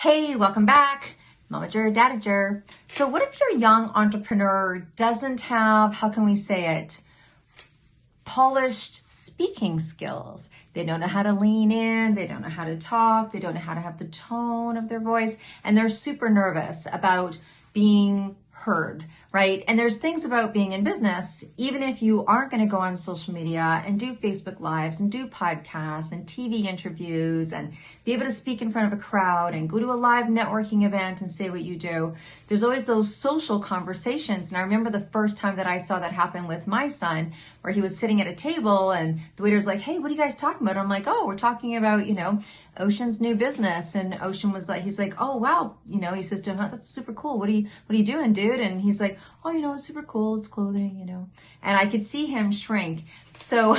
Hey, welcome back. Momager, Dadager. So what if your young entrepreneur doesn't have, how can we say it, polished speaking skills? They don't know how to lean in, they don't know how to talk, they don't know how to have the tone of their voice, and they're super nervous about being heard, right? And there's things about being in business, even if you aren't going to go on social media and do Facebook Lives and do podcasts and TV interviews and be able to speak in front of a crowd and go to a live networking event and say what you do. There's always those social conversations. And I remember the first time that I saw that happen with my son, where he was sitting at a table and the waiter's like, "Hey, what are you guys talking about?" I'm like, "Oh, we're talking about, Ocean's new business." And Ocean was like, he's like, "Oh, wow." He says to him, "That's super cool. What are you doing, dude?" And he's like, "Oh, it's super cool. It's clothing, And I could see him shrink. So,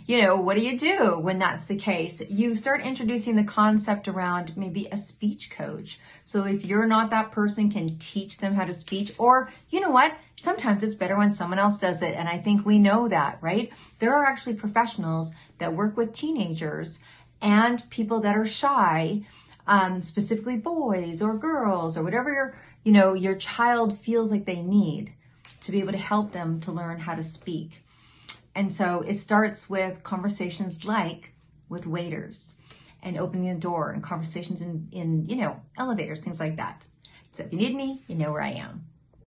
what do you do when that's the case? You start introducing the concept around maybe a speech coach. So if you're not that person, can teach them how to speak, or you know what? Sometimes it's better when someone else does it. And I think we know that, right? There are actually professionals that work with teenagers and people that are shy, specifically boys or girls or whatever your child feels like they need to be able to help them to learn how to speak. And so it starts with conversations like with waiters and opening the door and conversations in elevators, things like that. So if you need me, you know where I am.